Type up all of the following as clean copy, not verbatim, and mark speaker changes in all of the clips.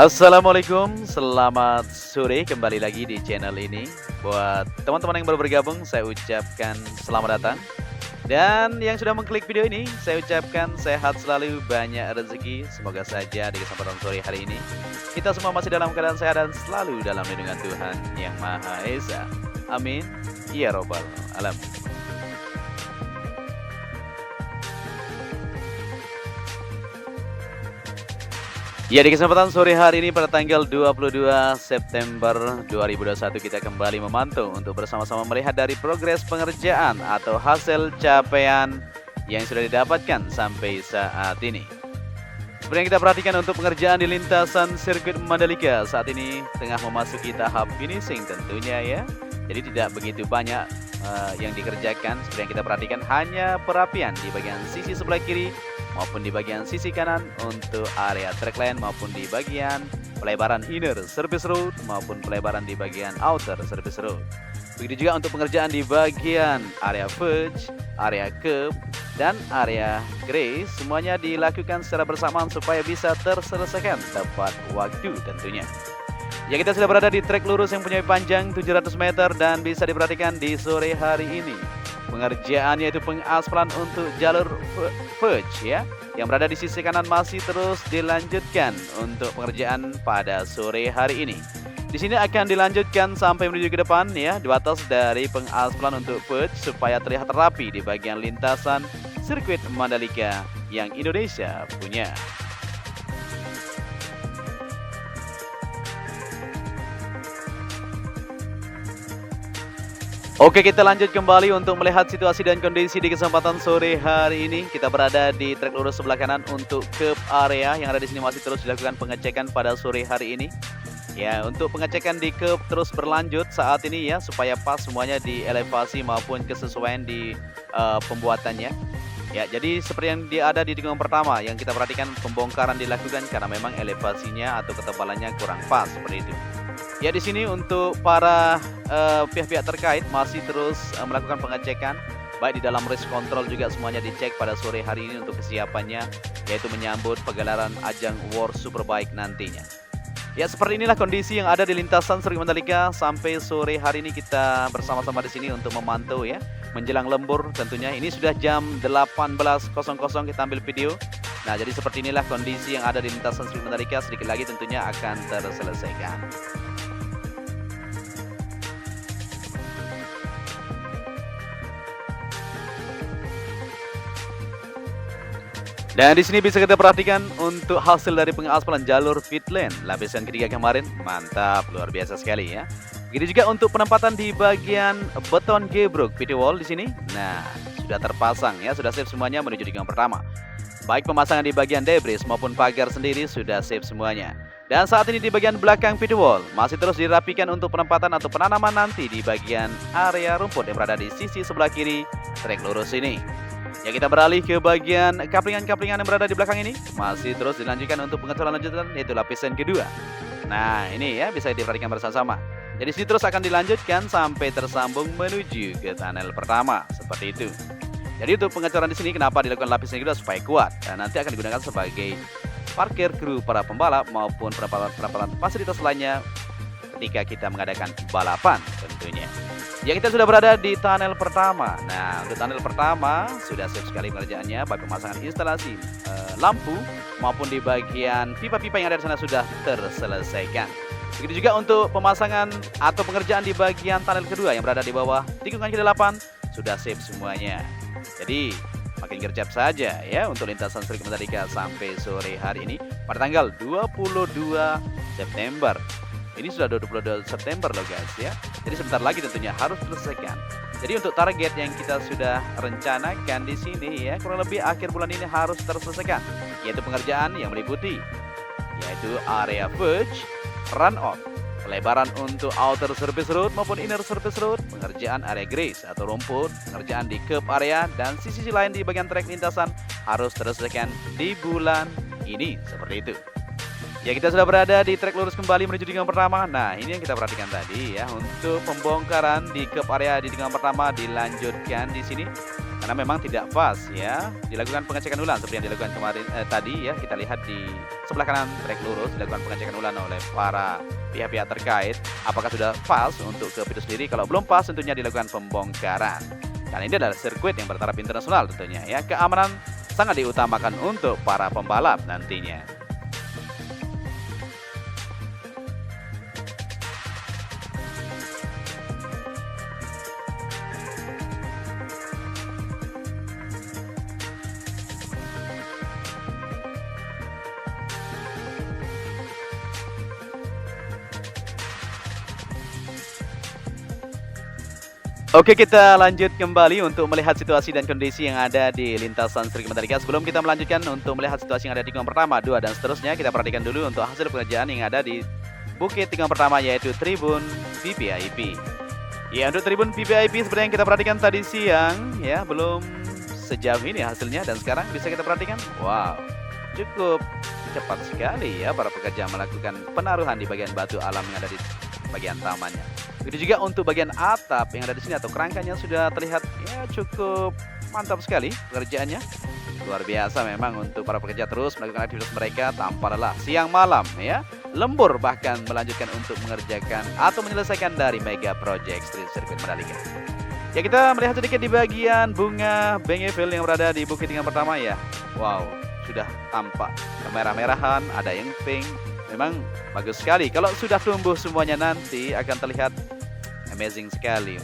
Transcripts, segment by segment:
Speaker 1: Assalamualaikum, selamat sore kembali lagi di channel ini. Buat teman-teman yang baru bergabung, saya ucapkan selamat datang. Dan yang sudah mengklik video ini, saya ucapkan sehat selalu, banyak rezeki. Semoga saja di kesempatan sore hari ini, kita semua masih dalam keadaan sehat dan selalu dalam lindungan Tuhan Yang Maha Esa. Amin. Ya Robbal Alamin. Ya, di kesempatan sore hari ini pada tanggal 22 September 2021 kita kembali memantau untuk bersama-sama melihat dari progres pengerjaan atau hasil capaian yang sudah didapatkan sampai saat ini. Seperti yang kita perhatikan untuk pengerjaan di lintasan sirkuit Mandalika saat ini tengah memasuki tahap finishing tentunya ya. Jadi tidak begitu banyak yang dikerjakan. Seperti yang kita perhatikan hanya perapian di bagian sisi sebelah kiri maupun di bagian sisi kanan untuk area trackline maupun di bagian pelebaran inner service road maupun pelebaran di bagian outer service road. Begitu juga untuk pengerjaan di bagian area verge, area curb, dan area grace semuanya dilakukan secara bersamaan supaya bisa terselesaikan tepat waktu tentunya. Ya, kita sudah berada di trek lurus yang punya panjang 700 meter dan bisa diperhatikan di sore hari ini. Pengerjaan yaitu pengaspalan untuk jalur verge ya, yang berada di sisi kanan masih terus dilanjutkan untuk pengerjaan pada sore hari ini. Di sini akan dilanjutkan sampai menuju ke depan ya, di batas dari pengaspalan untuk verge supaya terlihat rapi di bagian lintasan sirkuit Mandalika yang Indonesia punya. Oke, kita lanjut kembali untuk melihat situasi dan kondisi di kesempatan sore hari ini. Kita berada di trek lurus sebelah kanan untuk curb area yang ada di sini masih terus dilakukan pengecekan pada sore hari ini. Ya, untuk pengecekan di curb terus berlanjut saat ini ya, supaya pas semuanya di elevasi maupun kesesuaian di pembuatannya. Ya, jadi seperti yang ada di tikungan pertama yang kita perhatikan pembongkaran dilakukan karena memang elevasinya atau ketebalannya kurang pas seperti itu. Ya, di sini untuk para pihak-pihak terkait masih terus melakukan pengecekan baik di dalam race control juga semuanya dicek pada sore hari ini untuk kesiapannya yaitu menyambut pegelaran ajang World Superbike nantinya. Ya, seperti inilah kondisi yang ada di lintasan sirkuit Mandalika sampai sore hari ini kita bersama-sama di sini untuk memantau ya menjelang lembur tentunya. Ini sudah jam 18.00 kita ambil video. Nah, jadi seperti inilah kondisi yang ada di lintasan sirkuit Mandalika, sedikit lagi tentunya akan terselesaikan. Dan di sini bisa kita perhatikan untuk hasil dari pengaspalan jalur pit lane lapisan ketiga kemarin, mantap, luar biasa sekali ya. Begitu juga untuk penempatan di bagian beton gebrok pit wall di sini. Nah, sudah terpasang ya, sudah save semuanya menuju tikungan pertama. Baik pemasangan di bagian debris maupun pagar sendiri sudah save semuanya. Dan saat ini di bagian belakang pit wall masih terus dirapikan untuk penempatan atau penanaman nanti di bagian area rumput yang berada di sisi sebelah kiri trek lurus ini. Ya, kita beralih ke bagian kaplingan-kaplingan yang berada di belakang ini. Masih terus dilanjutkan untuk pengaturan lanjutan yaitu lapisan kedua. Nah, ini ya bisa diperhatikan bersama-sama. Jadi sini terus akan dilanjutkan sampai tersambung menuju ke tunnel pertama seperti itu. Jadi untuk pengecoran di sini kenapa dilakukan lapisan kedua supaya kuat dan nanti akan digunakan sebagai parkir kru para pembalap maupun perapalan fasilitas lainnya ketika kita mengadakan balapan tentunya. Ya, kita sudah berada di tunnel pertama. Nah, untuk tunnel pertama sudah siap sekali pengerjaannya, baik pemasangan instalasi lampu maupun di bagian pipa-pipa yang ada di sana sudah terselesaikan. Begitu juga untuk pemasangan atau pengerjaan di bagian tunnel kedua yang berada di bawah tikungan ke-8 sudah siap semuanya. Jadi makin gercep saja ya untuk lintasan sirkuit Mandalika sampai sore hari ini pada tanggal 22 September. Ini sudah 22 September loh guys ya. Jadi sebentar lagi tentunya harus selesaikan. Jadi untuk target yang kita sudah rencanakan di sini ya, kurang lebih akhir bulan ini harus terselesaikan, yaitu pengerjaan yang meliputi yaitu area verge, run off, pelebaran untuk outer service road maupun inner service road, pengerjaan area grace atau rumput, pengerjaan di curb area dan sisi lain di bagian trek lintasan harus terselesaikan di bulan ini seperti itu. Ya, kita sudah berada di trek lurus kembali menuju tikungan pertama. Nah, ini yang kita perhatikan tadi ya, untuk pembongkaran di curb area di tikungan pertama dilanjutkan di sini. Karena karena memang tidak pas ya. Dilakukan pengecekan ulang seperti yang dilakukan kemarin tadi ya. Kita lihat di sebelah kanan trek lurus dilakukan pengecekan ulang oleh para pihak-pihak terkait apakah sudah pas untuk ke pintu sendiri. Kalau belum pas tentunya dilakukan pembongkaran. Dan ini adalah sirkuit yang bertaraf internasional tentunya ya. Keamanan sangat diutamakan untuk para pembalap nantinya. Oke, kita lanjut kembali untuk melihat situasi dan kondisi yang ada di lintasan sirkuit Mandalika. Sebelum kita melanjutkan untuk melihat situasi yang ada di tikungan pertama, 2 dan seterusnya, kita perhatikan dulu untuk hasil pengerjaan yang ada di bukit tikungan pertama yaitu Tribun VVIP. Ya, untuk Tribun VVIP seperti yang kita perhatikan tadi siang ya, belum sejauh ini hasilnya dan sekarang bisa kita perhatikan, wow, cukup cepat sekali ya para pekerja melakukan penaruhan di bagian batu alam yang ada di bagian tamannya. Begitu juga untuk bagian atap yang ada di sini atau kerangkanya sudah terlihat ya cukup mantap sekali pekerjaannya. Luar biasa memang untuk para pekerja terus melakukan aktivitas mereka tanpa lelah siang malam ya. Lembur bahkan melanjutkan untuk mengerjakan atau menyelesaikan dari mega project Street Circuit Mandalika. Ya, kita melihat sedikit di bagian bunga Bengevel yang berada di bukit tingkat pertama ya. Wow, sudah tampak kemerah-merahan, ada yang pink. Memang bagus sekali. Kalau sudah tumbuh semuanya nanti akan terlihat amazing sekali.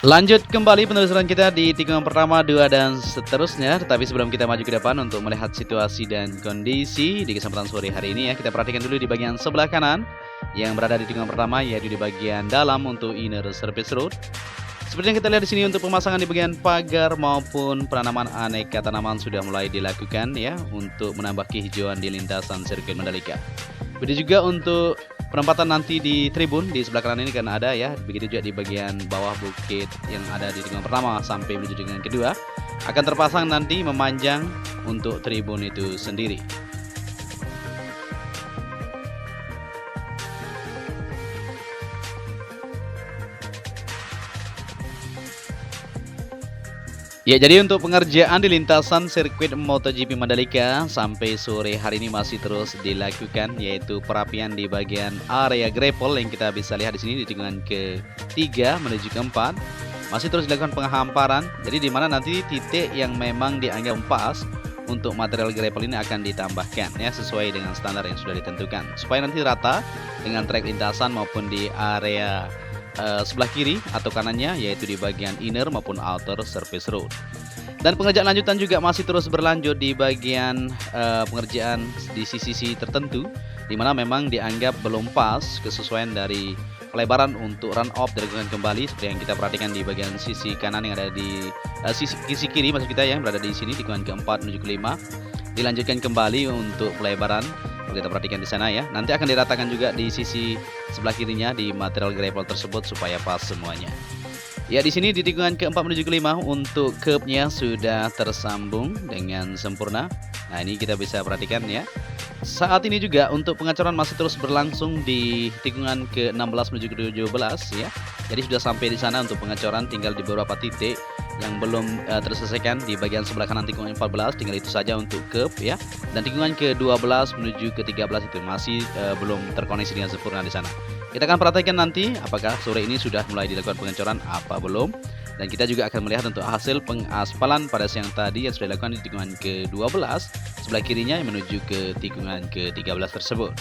Speaker 1: Lanjut kembali penelusuran kita di tikungan pertama, 2 dan seterusnya. Tetapi sebelum kita maju ke depan untuk melihat situasi dan kondisi di kesempatan sore hari ini ya, kita perhatikan dulu di bagian sebelah kanan yang berada di tikungan pertama yaitu di bagian dalam untuk inner surface road. Seperti yang kita lihat di sini untuk pemasangan di bagian pagar maupun penanaman aneka tanaman sudah mulai dilakukan ya untuk menambah kehijauan di lintasan sirkuit Mandalika. Begitu juga untuk penempatan nanti di tribun di sebelah kanan ini kan ada ya, begitu juga di bagian bawah bukit yang ada di tikungan pertama sampai menuju tikungan kedua akan terpasang nanti memanjang untuk tribun itu sendiri. Ya, jadi untuk pengerjaan di lintasan sirkuit MotoGP Mandalika sampai sore hari ini masih terus dilakukan, yaitu perapian di bagian area grapple yang kita bisa lihat di sini di tikungan ke-3 menuju ke-4. Masih terus dilakukan penghamparan. Jadi di mana nanti titik yang memang dianggap pas untuk material grapple ini akan ditambahkan ya sesuai dengan standar yang sudah ditentukan supaya nanti rata dengan trek lintasan maupun di area sebelah kiri atau kanannya yaitu di bagian inner maupun outer surface road. Dan pengerjaan lanjutan juga masih terus berlanjut di bagian pengerjaan di sisi tertentu di mana memang dianggap belum pas kesesuaian dari pelebaran untuk run off dilakukan kembali seperti yang kita perhatikan di bagian sisi kanan yang ada di sisi kiri maksud kita yang berada di sini tikungan ke-4 menuju ke-5 dilanjutkan kembali untuk pelebaran. Kita perhatikan di sana ya. Nanti akan diratakan juga di sisi sebelah kirinya di material gravel tersebut supaya pas semuanya. Ya, di sini di tikungan ke-4 menuju ke-5 untuk curbnya sudah tersambung dengan sempurna. Nah, ini kita bisa perhatikan ya. Saat ini juga untuk pengecoran masih terus berlangsung di tikungan ke-16 menuju ke-17 ya. Jadi sudah sampai di sana untuk pengecoran, tinggal di beberapa titik yang belum terselesaikan di bagian sebelah kanan tikungan 14, tinggal itu saja untuk curb ya. Dan tikungan ke-12 menuju ke-13 itu masih belum terkoneksi dengan sempurna di sana. Kita akan perhatikan nanti apakah sore ini sudah mulai dilakukan pengecoran apa belum. Dan kita juga akan melihat untuk hasil pengaspalan pada siang tadi yang sudah dilakukan di tikungan ke-12 sebelah kirinya yang menuju ke tikungan ke-13 tersebut.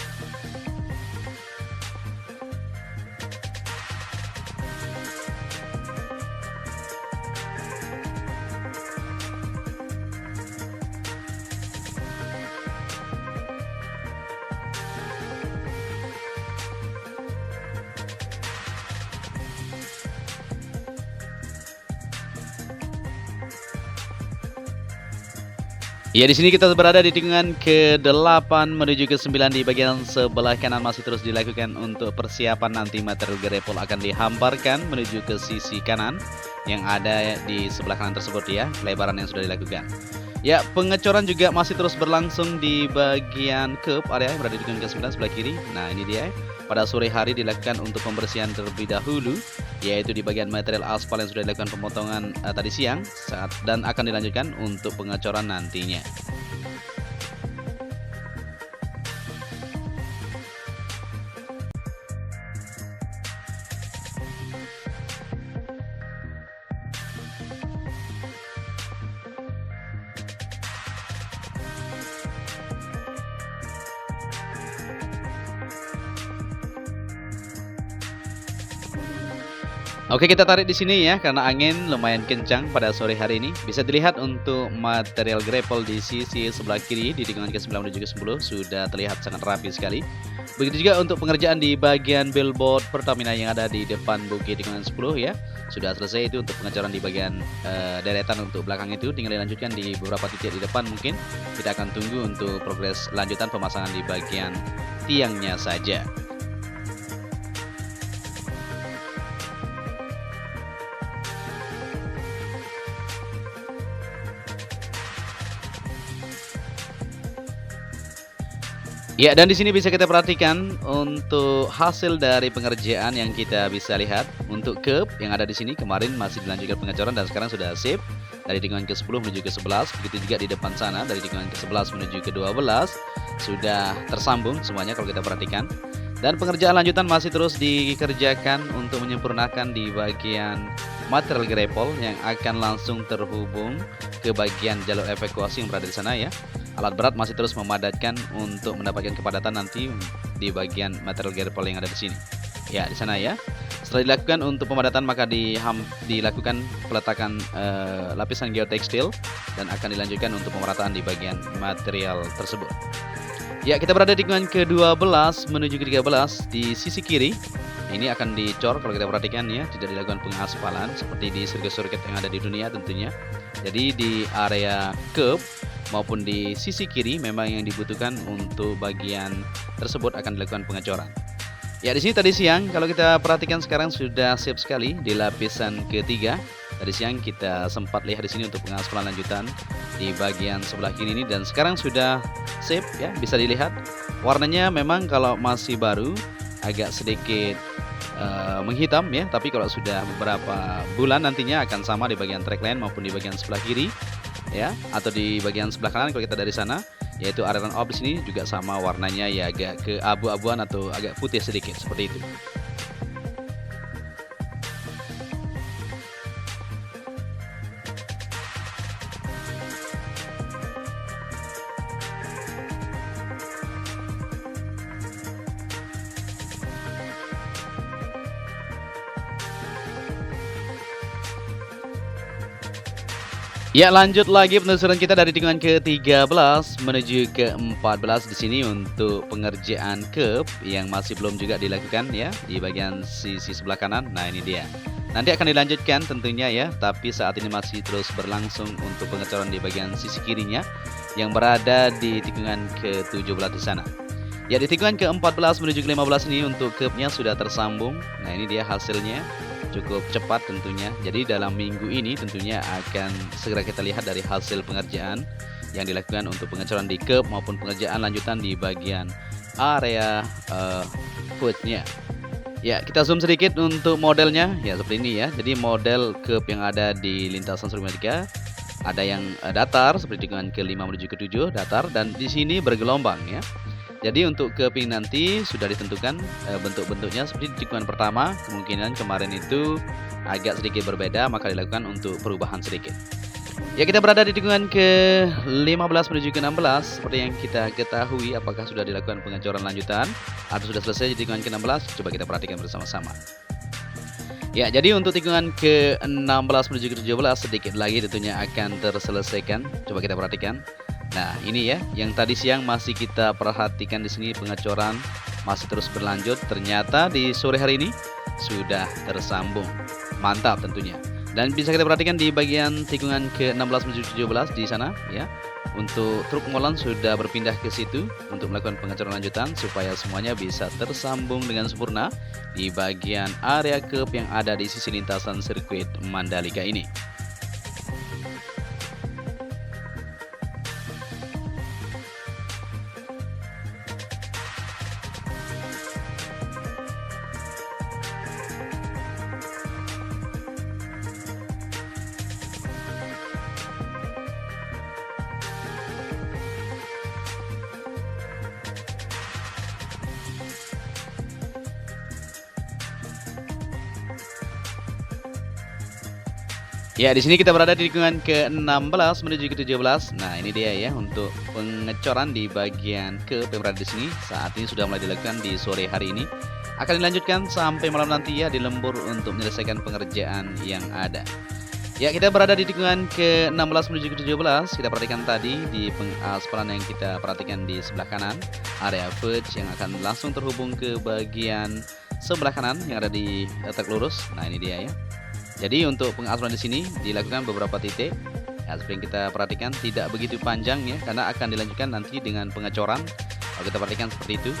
Speaker 1: Ya, di sini kita berada di tikungan ke-8 menuju ke-9 di bagian sebelah kanan masih terus dilakukan untuk persiapan nanti material grapple akan dihamparkan menuju ke sisi kanan yang ada di sebelah kanan tersebut ya, lebaran yang sudah dilakukan. Ya, pengecoran juga masih terus berlangsung di bagian curb area yang berada di tikungan ke-9 sebelah kiri. Nah, ini dia. Pada sore hari dilakukan untuk pembersihan terlebih dahulu, yaitu di bagian material aspal yang sudah dilakukan pemotongan tadi siang dan akan dilanjutkan untuk pengecoran nantinya. Oke, kita tarik di sini ya karena angin lumayan kencang pada sore hari ini. Bisa dilihat untuk material grapple di sisi sebelah kiri di tikungan ke-9 menuju ke-10 sudah terlihat sangat rapi sekali. Begitu juga untuk pengerjaan di bagian billboard Pertamina yang ada di depan bukit tikungan 10 ya. Sudah selesai itu untuk pengecoran di bagian deretan untuk belakang itu, tinggal dilanjutkan di beberapa titik di depan mungkin. Kita akan tunggu untuk progres lanjutan pemasangan di bagian tiangnya saja. Ya, dan di sini bisa kita perhatikan untuk hasil dari pengerjaan yang kita bisa lihat untuk curb yang ada di sini kemarin masih dilanjutkan pengecoran dan sekarang sudah sip dari tikungan ke-10 menuju ke-11. Begitu juga di depan sana dari tikungan ke-11 menuju ke-12 sudah tersambung semuanya kalau kita perhatikan. Dan pengerjaan lanjutan masih terus dikerjakan untuk menyempurnakan di bagian material grapple yang akan langsung terhubung ke bagian jalur evakuasi yang berada di sana ya. Alat berat masih terus memadatkan untuk mendapatkan kepadatan nanti di bagian material grapple yang ada di sini. Ya, di sana ya. Setelah dilakukan untuk pemadatan maka dilakukan peletakan lapisan geotekstil dan akan dilanjutkan untuk pemerataan di bagian material tersebut. Ya, kita berada di tikungan ke-12 menuju ke-13 di sisi kiri. Ini akan dicor kalau kita perhatikan ya, tidak dilakukan pengaspalan seperti di sirkuit-sirkuit yang ada di dunia tentunya. Jadi di area curb maupun di sisi kiri memang yang dibutuhkan untuk bagian tersebut akan dilakukan pengecoran. Ya, di sini tadi siang kalau kita perhatikan sekarang sudah siap sekali di lapisan ketiga. Tadi siang kita sempat lihat di sini untuk pengaspalan lanjutan di bagian sebelah kiri ini dan sekarang sudah sip ya, bisa dilihat. Warnanya memang kalau masih baru agak sedikit menghitam ya, tapi kalau sudah beberapa bulan nantinya akan sama di bagian trackline maupun di bagian sebelah kiri ya, atau di bagian sebelah kanan kalau kita dari sana, yaitu area run off di sini juga sama warnanya ya, agak ke abu-abuan atau agak putih sedikit seperti itu. Ya, lanjut lagi penelusuran kita dari tikungan ke-13 menuju ke-14 di sini untuk pengerjaan curb yang masih belum juga dilakukan ya di bagian sisi sebelah kanan. Nah, ini dia. Nanti akan dilanjutkan tentunya ya, tapi saat ini masih terus berlangsung untuk pengecoran di bagian sisi kirinya yang berada di tikungan ke-17 di sana. Ya, di tikungan ke-14 menuju ke-15 ini untuk curbnya sudah tersambung. Nah, ini dia hasilnya. Cukup cepat tentunya. Jadi dalam minggu ini tentunya akan segera kita lihat dari hasil pengerjaan yang dilakukan untuk pengecoran di curb maupun pengerjaan lanjutan di bagian area footnya. Ya, kita zoom sedikit untuk modelnya ya seperti ini ya. Jadi model curb yang ada di lintasan Surya 3 ada yang datar seperti tikungan ke-5 menuju ke-7 datar dan di sini bergelombang ya. Jadi untuk keping nanti sudah ditentukan bentuk-bentuknya seperti di tikungan pertama, kemungkinan kemarin itu agak sedikit berbeda maka dilakukan untuk perubahan sedikit. Ya, kita berada di tikungan ke-15 menuju ke-16 seperti yang kita ketahui. Apakah sudah dilakukan pengecoran lanjutan atau sudah selesai di tikungan ke-16? Coba kita perhatikan bersama-sama. Ya, jadi untuk tikungan ke-16 menuju ke-17 sedikit lagi tentunya akan terselesaikan. Coba kita perhatikan. Nah, ini ya, yang tadi siang masih kita perhatikan di sini pengecoran masih terus berlanjut. Ternyata di sore hari ini sudah tersambung. Mantap tentunya. Dan bisa kita perhatikan di bagian tikungan ke-16 menuju ke-17 di sana ya. Untuk truk molen sudah berpindah ke situ untuk melakukan pengecoran lanjutan supaya semuanya bisa tersambung dengan sempurna di bagian area curb yang ada di sisi lintasan sirkuit Mandalika ini. Ya, di sini kita berada di tikungan ke-16 menuju ke-17. Nah, ini dia ya untuk pengecoran di bagian curb yang berada di sini. Saat ini sudah mulai dilakukan di sore hari ini. Akan dilanjutkan sampai malam nanti ya di lembur untuk menyelesaikan pengerjaan yang ada. Ya, kita berada di tikungan ke-16 menuju ke-17. Kita perhatikan tadi di pengaspalan yang kita perhatikan di sebelah kanan, area verge yang akan langsung terhubung ke bagian sebelah kanan yang ada di trek lurus. Nah, ini dia ya. Jadi untuk pengaspalan di sini dilakukan beberapa titik. Ya, seperti yang kita perhatikan tidak begitu panjang ya, karena akan dilanjutkan nanti dengan pengecoran. Kalau kita perhatikan seperti itu.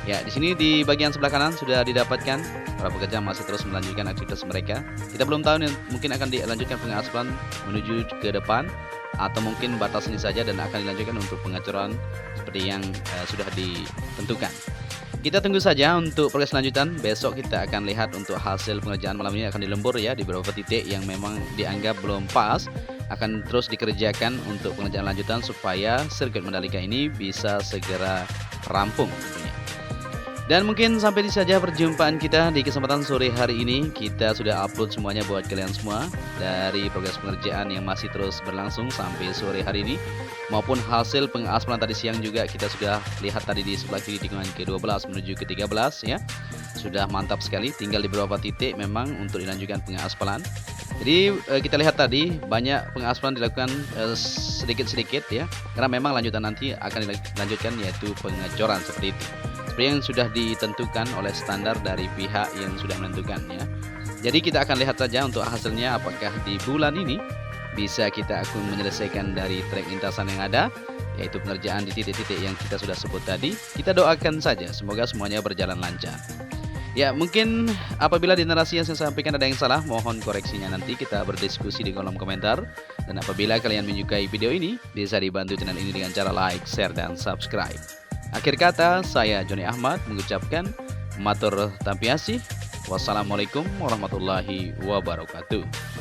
Speaker 1: Ya, di sini di bagian sebelah kanan sudah didapatkan. Para pekerja masih terus melanjutkan aktivitas mereka. Kita belum tahu nih, mungkin akan dilanjutkan pengaspalan menuju ke depan atau mungkin batas ini saja dan akan dilanjutkan untuk pengecoran seperti yang sudah ditentukan. Kita tunggu saja untuk progres lanjutan. Besok kita akan lihat untuk hasil pengerjaan malam ini akan dilembur ya di beberapa titik yang memang dianggap belum pas. Akan terus dikerjakan untuk pengerjaan lanjutan supaya sirkuit Mandalika ini bisa segera rampung tentunya. Dan mungkin sampai di saja perjumpaan kita di kesempatan sore hari ini. Kita sudah upload semuanya buat kalian semua dari progres pengerjaan yang masih terus berlangsung sampai sore hari ini, maupun hasil pengaspalan tadi siang juga kita sudah lihat tadi di sebelah kiri tikungan ke-12 menuju ke-13 ya. Sudah mantap sekali, tinggal di beberapa titik memang untuk dilanjutkan pengaspalan. Jadi kita lihat tadi banyak pengaspalan dilakukan sedikit-sedikit ya, karena memang lanjutan nanti akan dilanjutkan yaitu pengecoran seperti itu. Seperti yang sudah ditentukan oleh standar dari pihak yang sudah menentukan ya. Jadi kita akan lihat saja untuk hasilnya apakah di bulan ini bisa kita akan menyelesaikan dari trek lintasan yang ada, yaitu pengerjaan di titik-titik yang kita sudah sebut tadi. Kita doakan saja semoga semuanya berjalan lancar. Ya, mungkin apabila di narasi yang saya sampaikan ada yang salah, mohon koreksinya, nanti kita berdiskusi di kolom komentar. Dan apabila kalian menyukai video ini, bisa dibantu channel ini dengan cara like, share, dan subscribe. Akhir kata, saya Joni Ahmad mengucapkan matur tampiasih. Wassalamualaikum warahmatullahi wabarakatuh.